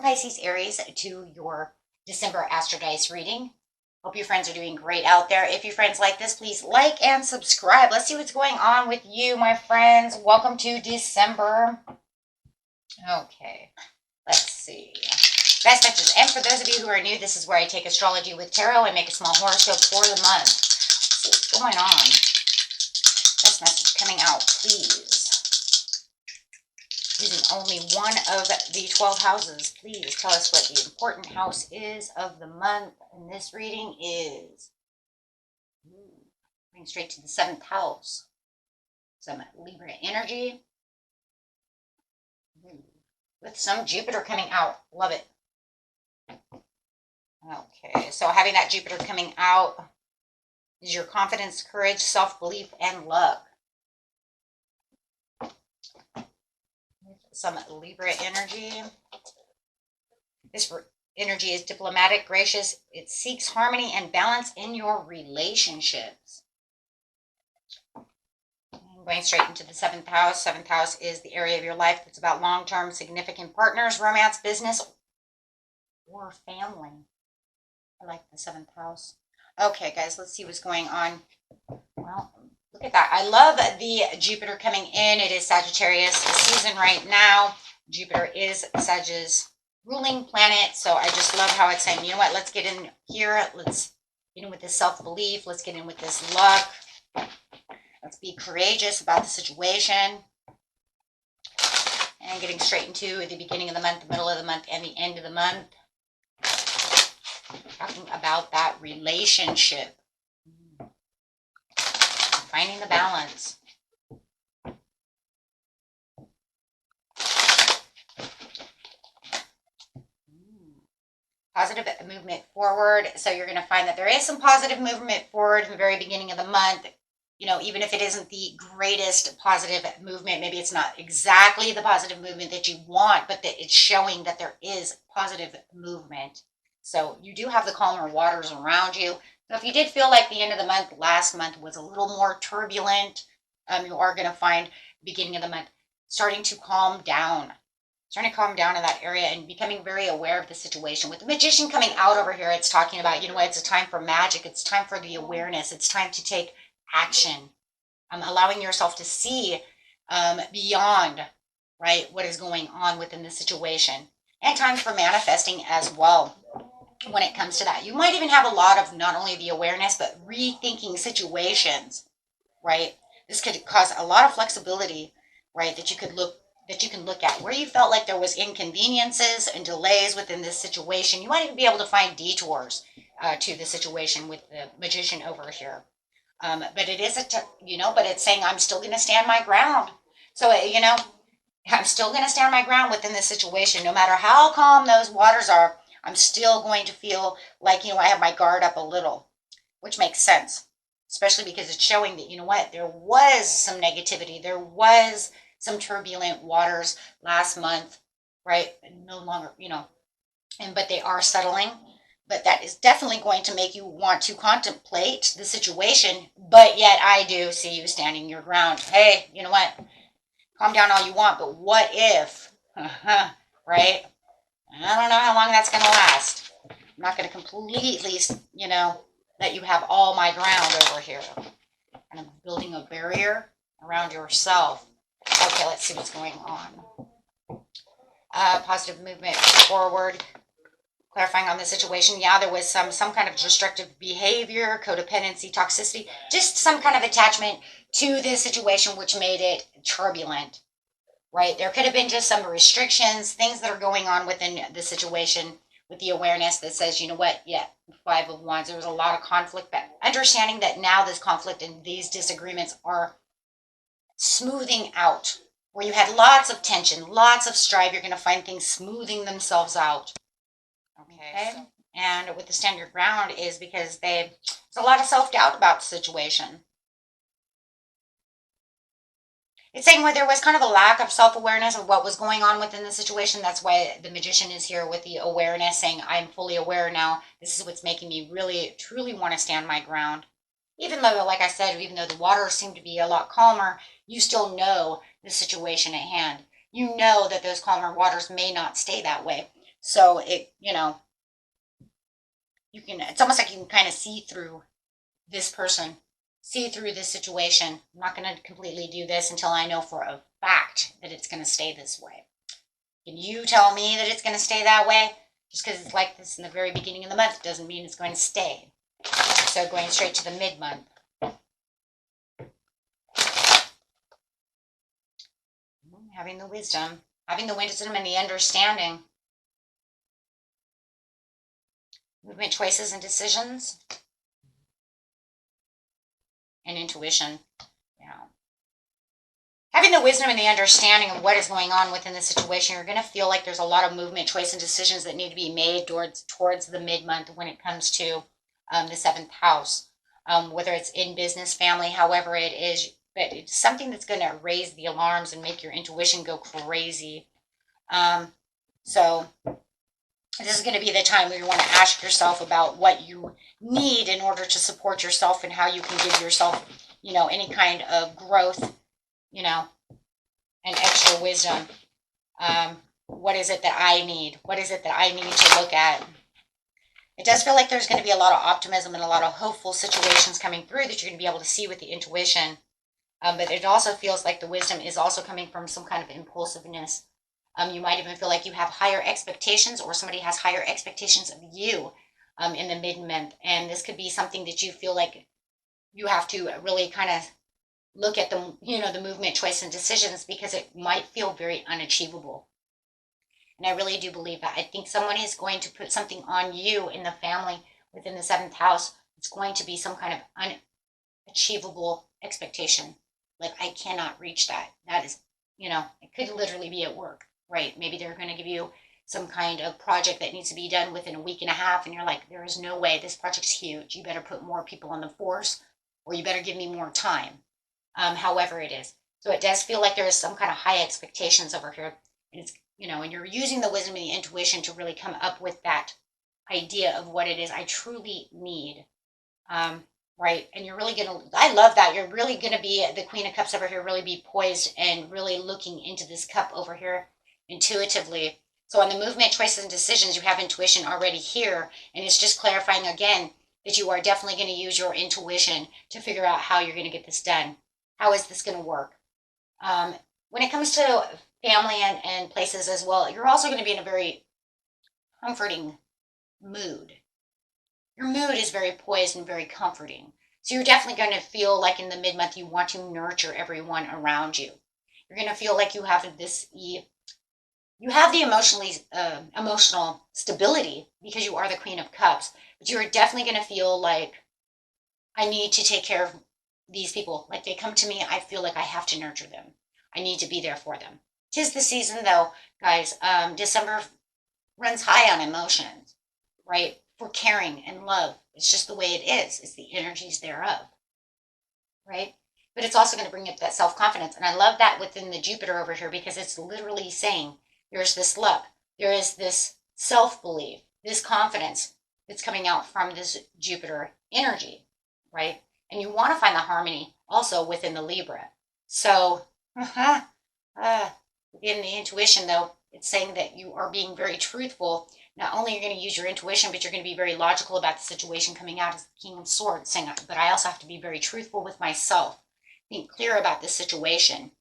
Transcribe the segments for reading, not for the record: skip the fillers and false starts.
Welcome, Pisces, Aries, to your December Astro Dice reading. Hope you friends are doing great out there. If you friends like this, please like and subscribe. Let's see what's going on with you, my friends. Welcome to December. Okay, let's see. Best messages. And for those of you who are new, this is where I take astrology with tarot and make a small horoscope for the month. Let's see what's going on. Best message coming out, please. Using only one of the 12 houses, please tell us what the important house is of the month. And this reading is going straight to the 7th house. Some Libra energy with some Jupiter coming out. Love it. Okay, so having that Jupiter coming out is your confidence, courage, self-belief, and luck. Some Libra energy. This energy is diplomatic, gracious. It seeks harmony and balance in your relationships. Going straight into the 7th house. 7th house is the area of your life that's about long-term significant partners, romance, business, or family. I like the 7th house. Okay, guys, let's see what's going on. Well, look at that. I love the Jupiter coming in. It is Sagittarius season right now. Jupiter is Sagittarius ruling planet. So I just love how it's saying, you know what, let's get in here. Let's get in with this self-belief. Let's get in with this luck. Let's be courageous about the situation. And getting straight into the beginning of the month, the middle of the month, and the end of the month. Talking about that relationship. Finding the balance. Positive movement forward. So you're going to find that there is some positive movement forward in the very beginning of the month. You know, even if it isn't the greatest positive movement, maybe it's not exactly the positive movement that you want, but that it's showing that there is positive movement. So you do have the calmer waters around you. So if you did feel like the end of the month, last month was a little more turbulent, you are going to find the beginning of the month starting to calm down. Starting to calm down in that area and becoming very aware of the situation. With the Magician coming out over here, it's talking about, you know what, it's a time for magic. It's time for the awareness. It's time to take action. Allowing yourself to see beyond, right, what is going on within the situation. And time for manifesting as well. When it comes to that, you might even have a lot of not only the awareness but rethinking situations, right? This could cause a lot of flexibility, right, that you can look at where you felt like there was inconveniences and delays within this situation. You might even be able to find detours to the situation with the Magician over here. But it is but it's saying I'm still going to stand my ground. So I'm still going to stand my ground within this situation, no matter how calm those waters are. I'm still going to feel like, I have my guard up a little, which makes sense, especially because it's showing that, you know what, there was some negativity. There was some turbulent waters last month, right? No longer, but they are settling. But that is definitely going to make you want to contemplate the situation. But yet I do see you standing your ground. Hey, you know what? Calm down all you want, but what if, right? I don't know how long that's going to last. I'm not going to completely, let you have all my ground over here. And I'm building a barrier around yourself. Okay, let's see what's going on. Positive movement forward. Clarifying on the situation. Yeah, there was some kind of destructive behavior, codependency, toxicity, just some kind of attachment to this situation, which made it turbulent. Right? There could have been just some restrictions, things that are going on within the situation with the awareness that says, you know what, yeah, 5 of Wands, there was a lot of conflict, but understanding that now this conflict and these disagreements are smoothing out. Where you had lots of tension, lots of strife, you're going to find things smoothing themselves out. Okay? And with the stand your ground is because there's a lot of self-doubt about the situation. It's saying where there was kind of a lack of self-awareness of what was going on within the situation. That's why the Magician is here with the awareness, saying, I'm fully aware now. This is what's making me really, truly want to stand my ground. Even though, like I said, even though the waters seem to be a lot calmer, you still know the situation at hand. You know that those calmer waters may not stay that way. So it, it's almost like you can kind of see through this person, see through this situation. I'm not going to completely do this until I know for a fact that it's going to stay this way. Can you tell me that it's going to stay that way? Just because it's like this in the very beginning of the month doesn't mean it's going to stay. So going straight to the mid-month. Having the wisdom and the understanding. Movement, choices, and decisions. And intuition. Having the wisdom and the understanding of what is going on within the situation, you're going to feel like there's a lot of movement, choice, and decisions that need to be made towards the mid-month when it comes to the 7th house. Whether it's in business, family, however it is, but it's something that's going to raise the alarms and make your intuition go crazy. So this is going to be the time where you want to ask yourself about what you need in order to support yourself and how you can give yourself, any kind of growth, and extra wisdom. What is it that I need? What is it that I need to look at? It does feel like there's going to be a lot of optimism and a lot of hopeful situations coming through that you're going to be able to see with the intuition. But it also feels like the wisdom is also coming from some kind of impulsiveness. You might even feel like you have higher expectations, or somebody has higher expectations of you in the mid-month. And this could be something that you feel like you have to really kind of look at the movement, choice, and decisions, because it might feel very unachievable. And I really do believe that. I think someone is going to put something on you in the family within the 7th house. It's going to be some kind of unachievable expectation. Like, I cannot reach that. That is, it could literally be at work, right? Maybe they're going to give you some kind of project that needs to be done within a week and a half. And you're like, there is no way. This project's huge. You better put more people on the force, or you better give me more time. However it is. So it does feel like there is some kind of high expectations over here. And it's, and you're using the wisdom and the intuition to really come up with that idea of what it is I truly need. Right. And you're really I love that. You're really going to be, the Queen of Cups over here, really be poised and really looking into this cup over here intuitively. So on the movement, choices, and decisions, you have intuition already here. And it's just clarifying again that you are definitely going to use your intuition to figure out how you're going to get this done. How is this going to work? When it comes to family and places as well, you're also going to be in a very comforting mood. Your mood is very poised and very comforting. So you're definitely going to feel like in the mid-month you want to nurture everyone around you. You're going to feel like you have the emotional stability because you are the Queen of Cups. But you're definitely going to feel like, I need to take care of these people. Like, they come to me, I feel like I have to nurture them. I need to be there for them. 'Tis the season, though, guys. December runs high on emotions, right? For caring and love. It's just the way it is. It's the energies thereof, right? But it's also going to bring up that self-confidence. And I love that within the Jupiter over here, because it's literally saying there's this love. There is this self-belief, this confidence that's coming out from this Jupiter energy, right? And you want to find the harmony also within the Libra. So, in the intuition, though, it's saying that you are being very truthful. Not only are you going to use your intuition, but you're going to be very logical about the situation coming out as the King of Swords, saying, but I also have to be very truthful with myself. Think clear about this situation,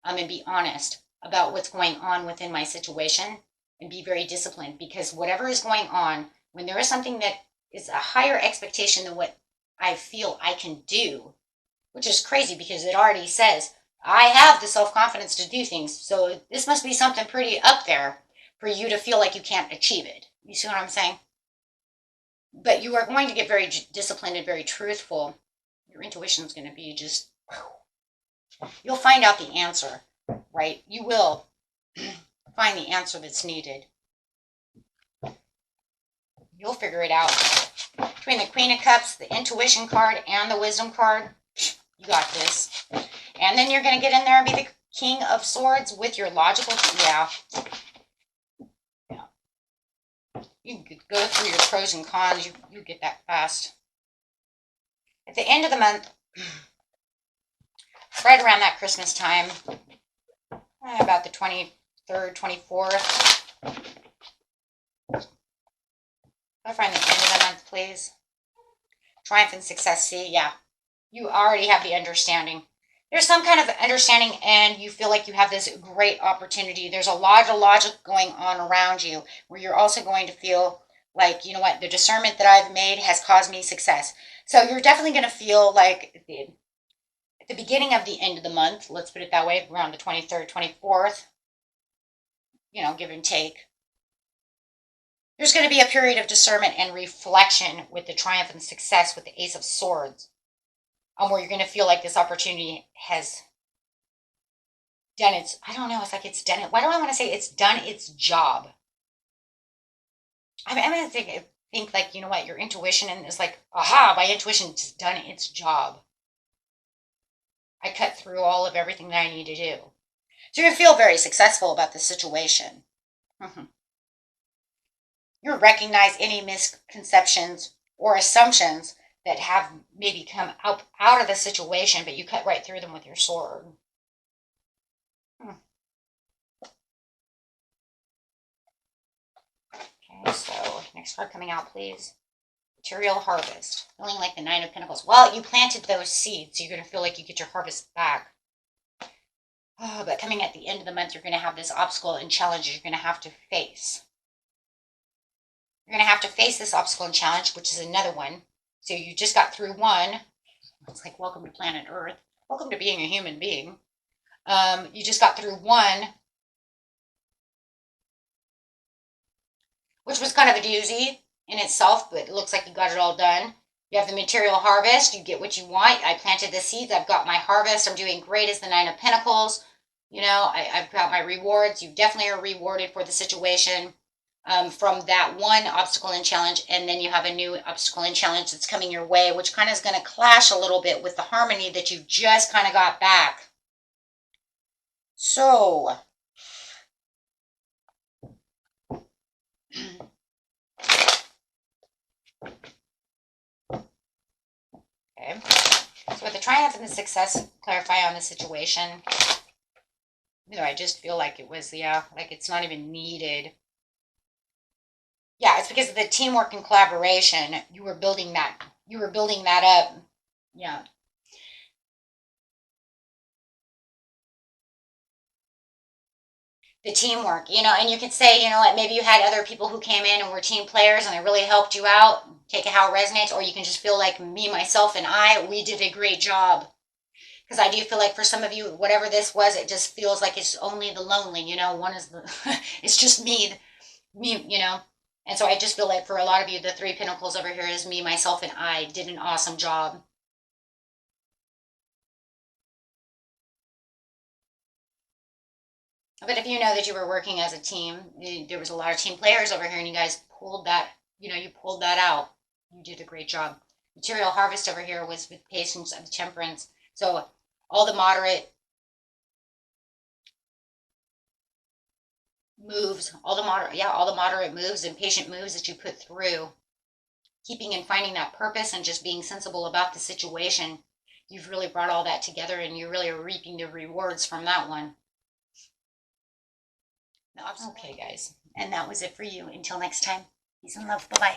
and be honest about what's going on within my situation, and be very disciplined, because whatever is going on, when there is something that is a higher expectation than what I feel I can do, which is crazy because it already says I have the self-confidence to do things. So this must be something pretty up there for you to feel like you can't achieve it. You see what I'm saying? But you are going to get very disciplined and very truthful. Your intuition is going to be just, you'll find out the answer, right? You will find the answer that's needed. You'll figure it out. Between the Queen of Cups, the Intuition card, and the Wisdom card, you got this. And then you're going to get in there and be the King of Swords with your logical, yeah. You can go through your pros and cons. You get that fast. At the end of the month, right around that Christmas time, about the 23rd, 24th, Clarifying the end of the month, please. Triumph and success. See, yeah. You already have the understanding. There's some kind of understanding and you feel like you have this great opportunity. There's a lot of logic going on around you where you're also going to feel like, you know what, the discernment that I've made has caused me success. So you're definitely going to feel like at the beginning of the end of the month, let's put it that way, around the 23rd, 24th, you know, give and take. There's going to be a period of discernment and reflection with the triumph and success with the Ace of Swords, where you're going to feel like this opportunity has done its, I don't know, it's like it's done it. Why do I want to say it's done its job? I'm going to think like, you know what, your intuition and is like, aha, my intuition has done its job. I cut through all of everything that I need to do. So you're going to feel very successful about this situation. You'll recognize any misconceptions or assumptions that have maybe come out of the situation, but you cut right through them with your sword. Okay, so next card coming out, please. Material harvest. Feeling like the Nine of Pentacles. Well, you planted those seeds, so you're going to feel like you get your harvest back. Oh, but coming at the end of the month, you're going to have this obstacle and challenge you're going to have to face. You're going to have to face this obstacle and challenge, which is another one. So you just got through one. It's like, welcome to planet Earth. Welcome to being a human being. You just got through one, which was kind of a doozy in itself, but it looks like you got it all done. You have the material harvest. You get what you want. I planted the seeds. I've got my harvest. I'm doing great as the Nine of Pentacles. You know, I've got my rewards. You definitely are rewarded for the situation from that one obstacle and challenge. And then you have a new obstacle and challenge that's coming your way, which kind of is going to clash a little bit with the harmony that you just kind of got back. So, okay. So with the triumph and the success, clarify on the situation. You know, I just feel like it was, yeah, like it's not even needed. Yeah, it's because of the teamwork and collaboration. You were building that. You were building that up. Yeah. The teamwork, you know, and you could say, you know, like maybe you had other people who came in and were team players and they really helped you out. Take it how it resonates, or you can just feel like me, myself, and we did a great job. Because I do feel like for some of you, whatever this was, it just feels like it's only the lonely, you know, one is the, it's just me, you know. And so I just feel like for a lot of you, the Three Pentacles over here is me, myself, and I did an awesome job. But if you know that you were working as a team, there was a lot of team players over here and you guys pulled that, you know, you pulled that out. You did a great job. Material harvest over here was with patience and temperance. So all the moderate moves, all the moderate moves and patient moves that you put through, keeping and finding that purpose and just being sensible about the situation, you've really brought all that together and you really are reaping the rewards from that one. Okay, guys, and that was it for you. Until next time, peace and love. Bye-bye.